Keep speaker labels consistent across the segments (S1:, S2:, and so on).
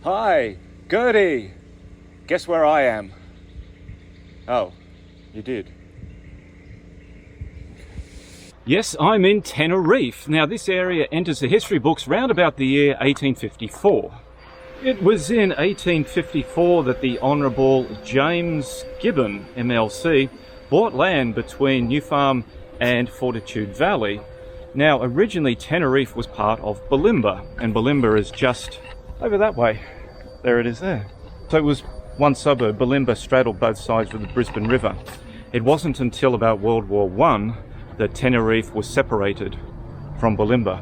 S1: Hi, Gertie. Guess where I am? Oh, you did. Yes, I'm in Tenerife. Now, this area enters the history books round about the year 1854. It was in 1854 that the Honourable James Gibbon, MLC, bought land between New Farm and Fortitude Valley. Now, originally Tenerife was part of Bulimba, and Bulimba is just over that way. There it is there. So it was one suburb. Bulimba straddled both sides of the Brisbane River. It wasn't until about World War I that Tenerife was separated from Bulimba.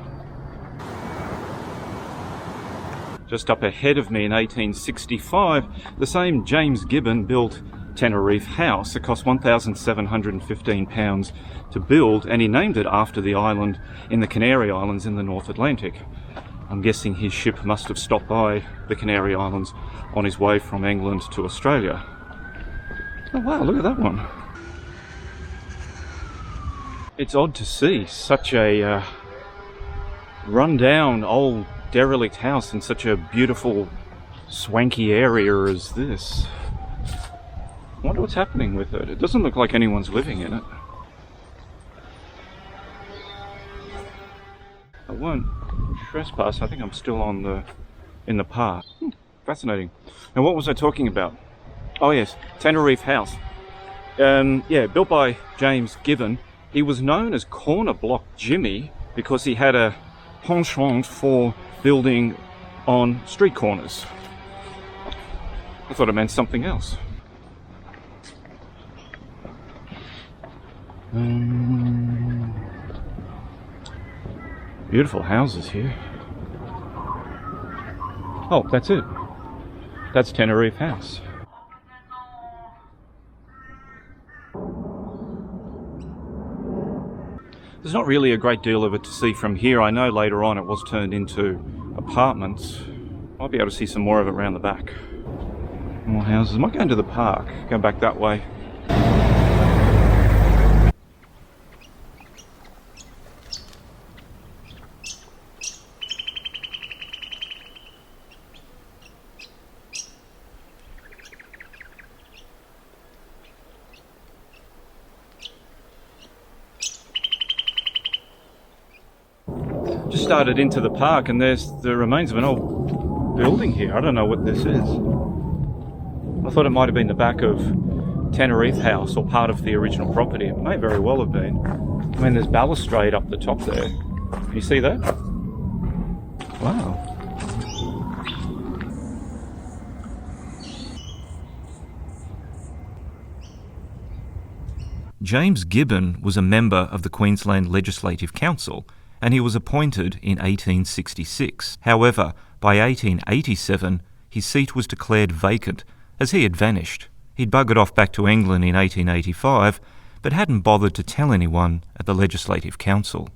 S1: Just up ahead of me in 1865, the same James Gibbon built Teneriffe House. It cost £1,715 to build, and he named it after the island in the Canary Islands in the North Atlantic. I'm guessing his ship must have stopped by the Canary Islands on his way from England to Australia. Oh wow, look at that one. It's odd to see such a run-down old derelict house in such a beautiful swanky area as this. I wonder what's happening with it. It doesn't look like anyone's living in it. I won't trespass. I think I'm still in the park. Fascinating. Now, what was I talking about? Oh yes, Teneriffe House. Yeah, built by James Gibbon. He was known as Corner Block Jimmy because he had a penchant for building on street corners. I thought it meant something else. Beautiful houses here. Oh, that's it. That's Teneriffe House. There's not really a great deal of it to see from here. I know later on it was turned into apartments. I'll be able to see some more of it around the back. More houses. I might go into the park, go back that way. Just started into the park and there's the remains of an old building here. I don't know what this is. I thought it might have been the back of Teneriffe House or part of the original property. It may very well have been. I mean, there's balustrade up the top there. Can you see that? Wow.
S2: James Gibbon was a member of the Queensland Legislative Council, and he was appointed in 1866. However, by 1887, his seat was declared vacant as he had vanished. He'd buggered off back to England in 1885, but hadn't bothered to tell anyone at the Legislative Council.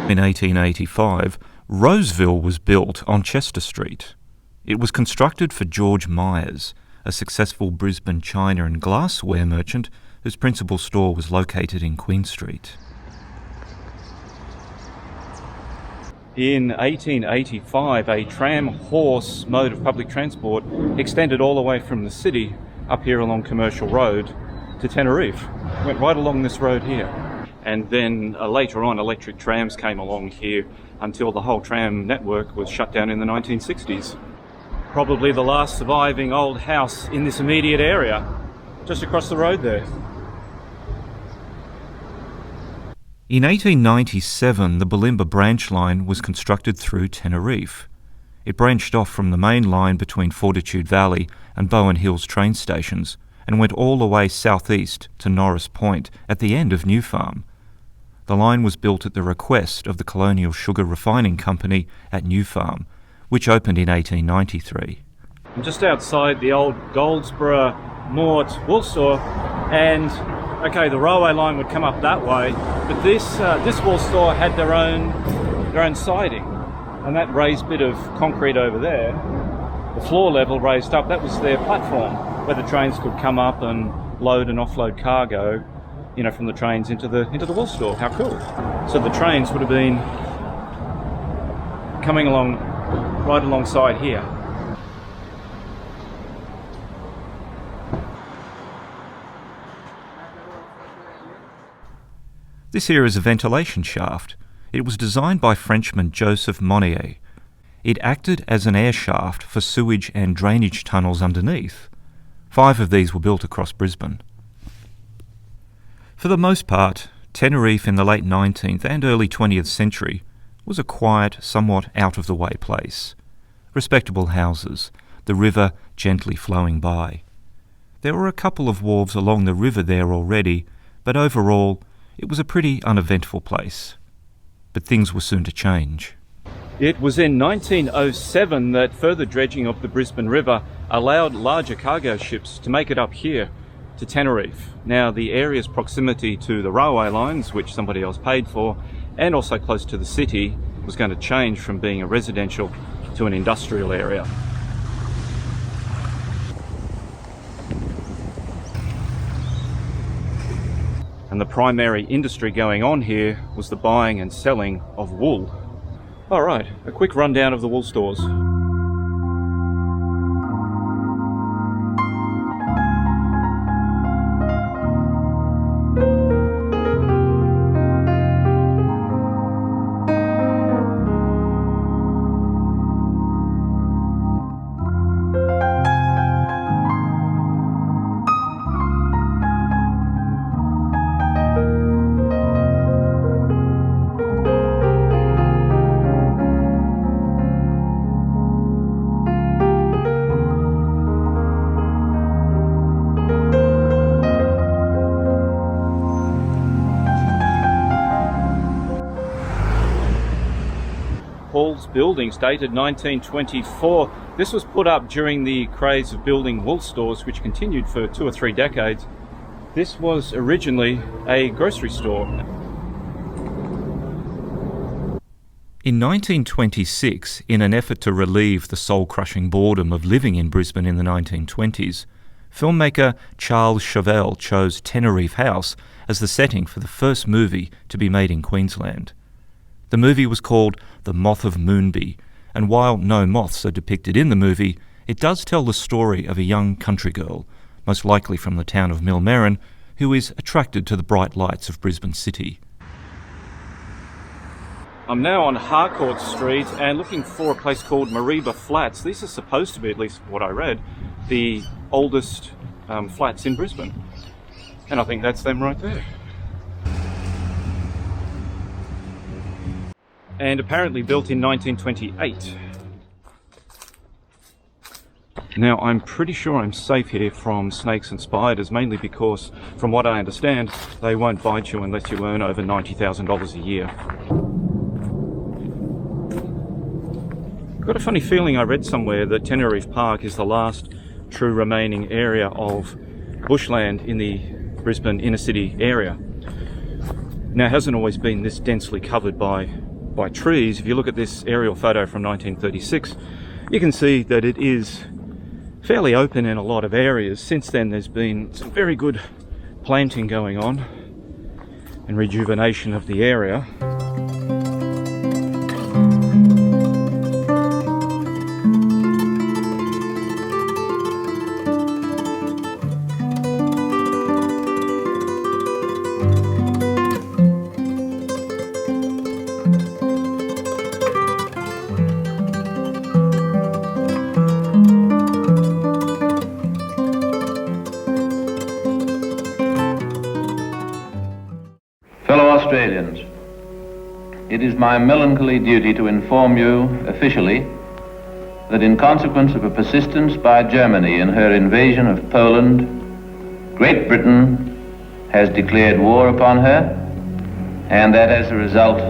S2: In 1885, Roseville was built on Chester Street. It was constructed for George Myers, a successful Brisbane china and glassware merchant whose principal store was located in Queen Street.
S1: In 1885, a tram horse mode of public transport extended all the way from the city up here along Commercial Road to Tenerife. Went right along this road here. And then later on, electric trams came along here until the whole tram network was shut down in the 1960s. Probably the last surviving old house in this immediate area, just across the road there.
S2: In 1897, the Bulimba branch line was constructed through Tenerife. It branched off from the main line between Fortitude Valley and Bowen Hills train stations and went all the way southeast to Norris Point at the end of New Farm. The line was built at the request of the Colonial Sugar Refining Company at New Farm, which opened in 1893.
S1: I'm just outside the old Goldsboro Mort wool store, and okay, the railway line would come up that way, but this wool store had their own siding, and that raised bit of concrete over there, the floor level raised up, that was their platform where the trains could come up and load and offload cargo, you know, from the trains into the wool store. How cool. So the trains would have been coming along right alongside here.
S2: This here is a ventilation shaft. It was designed by Frenchman Joseph Monnier. It acted as an air shaft for sewage and drainage tunnels underneath. 5 of these were built across Brisbane. For the most part, Tenerife in the late 19th and early 20th century was a quiet, somewhat out-of-the-way place. Respectable houses, the river gently flowing by. There were a couple of wharves along the river there already, but overall, it was a pretty uneventful place. But things were soon to change.
S1: It was in 1907 that further dredging of the Brisbane River allowed larger cargo ships to make it up here to Tenerife. Now, the area's proximity to the railway lines, which somebody else paid for, and also close to the city, was going to change from being a residential to an industrial area. And the primary industry going on here was the buying and selling of wool. Alright, a quick rundown of the wool stores. Hall's buildings dated 1924. This was put up during the craze of building wool stores, which continued for 2 or 3 decades. This was originally a grocery store.
S2: In 1926, in an effort to relieve the soul-crushing boredom of living in Brisbane in the 1920s, filmmaker Charles Chauvel chose Teneriffe House as the setting for the first movie to be made in Queensland. The movie was called The Moth of Moonby, and while no moths are depicted in the movie, it does tell the story of a young country girl, most likely from the town of Millmerran, who is attracted to the bright lights of Brisbane City.
S1: I'm now on Harcourt Street and looking for a place called Mareeba Flats. These are supposed to be, at least what I read, the oldest flats in Brisbane. And I think that's them right there. And apparently built in 1928. Now, I'm pretty sure I'm safe here from snakes and spiders, mainly because, from what I understand, they won't bite you unless you earn over $90,000 a year. I've got a funny feeling I read somewhere that Tenerife Park is the last true remaining area of bushland in the Brisbane inner city area. Now, it hasn't always been this densely covered by trees. If you look at this aerial photo from 1936, you can see that it is fairly open in a lot of areas. Since then, there's been some very good planting going on and rejuvenation of the area.
S3: Australians, it is my melancholy duty to inform you officially that in consequence of a persistence by Germany in her invasion of Poland, Great Britain has declared war upon her, and that as a result,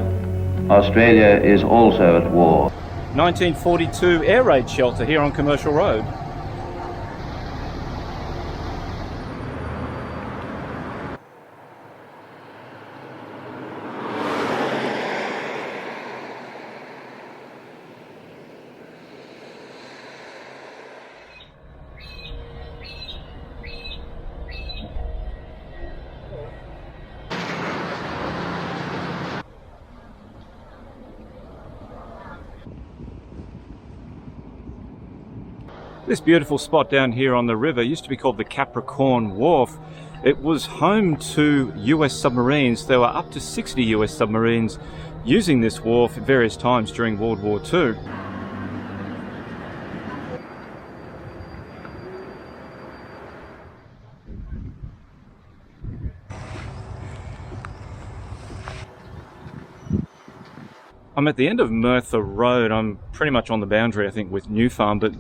S3: Australia is also at war.
S1: 1942 air raid shelter here on Commercial Road. This beautiful spot down here on the river used to be called the Capricorn Wharf. It was home to US submarines. There were up to 60 US submarines using this wharf at various times during World War II. I'm at the end of Merthyr Road. I'm pretty much on the boundary, I think, with New Farm, but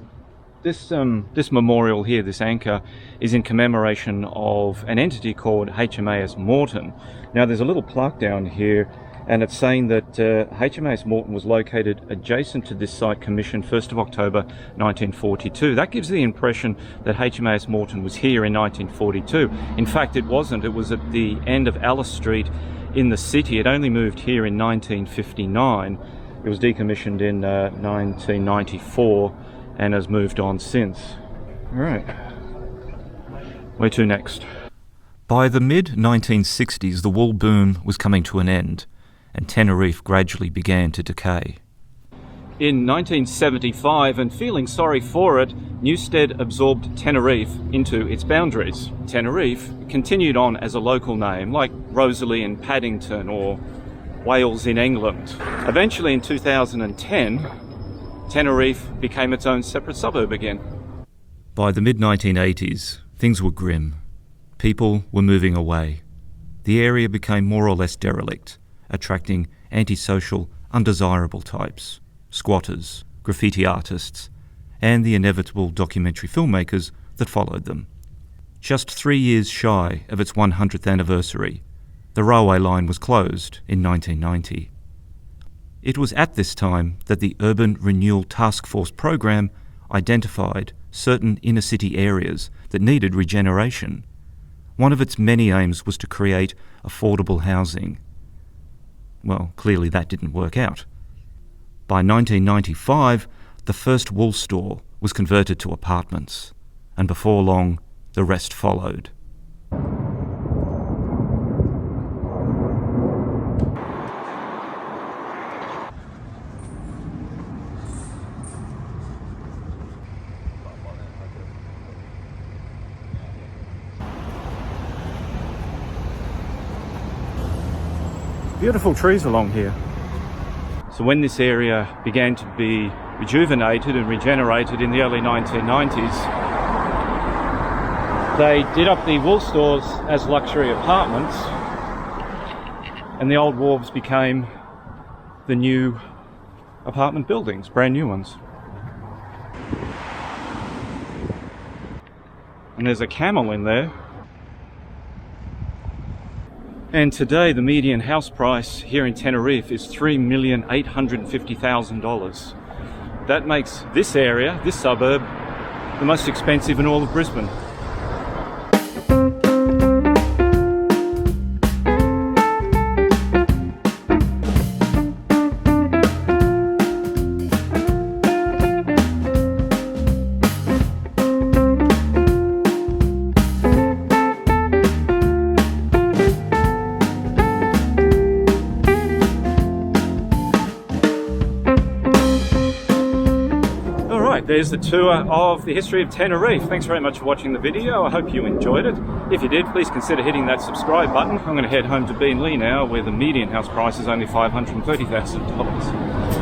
S1: this memorial here, this anchor, is in commemoration of an entity called HMAS Moreton. Now, there's a little plaque down here, and it's saying that HMAS Moreton was located adjacent to this site, commissioned 1st of October 1942. That gives the impression that HMAS Moreton was here in 1942. In fact, it wasn't. It was at the end of Alice Street in the city. It only moved here in 1959. It was decommissioned in 1994 and has moved on since. All right, where to next?
S2: By the mid-1960s, the wool boom was coming to an end, and Tenerife gradually began to decay.
S1: In 1975, and feeling sorry for it, Newstead absorbed Tenerife into its boundaries. Tenerife continued on as a local name, like Rosalie in Paddington or Wales in England. Eventually, in 2010, Tenerife became its own separate suburb again.
S2: By the mid-1980s, things were grim. People were moving away. The area became more or less derelict, attracting antisocial, undesirable types. Squatters, graffiti artists, and the inevitable documentary filmmakers that followed them. Just 3 years shy of its 100th anniversary, the railway line was closed in 1990. It was at this time that the Urban Renewal Task Force program identified certain inner-city areas that needed regeneration. One of its many aims was to create affordable housing. Well, clearly that didn't work out. By 1995, the first wool store was converted to apartments, and before long, the rest followed.
S1: Beautiful trees along here. So when this area began to be rejuvenated and regenerated in the early 1990s, they did up the wool stores as luxury apartments, and the old wharves became the new apartment buildings, brand new ones. And there's a camel in there. And today the median house price here in Tenerife is $3,850,000. That makes this area, this suburb, the most expensive in all of Brisbane. There's the tour of the history of Tenerife. Thanks very much for watching the video. I hope you enjoyed it. If you did, please consider hitting that subscribe button. I'm going to head home to Beenleigh now, where the median house price is only $530,000.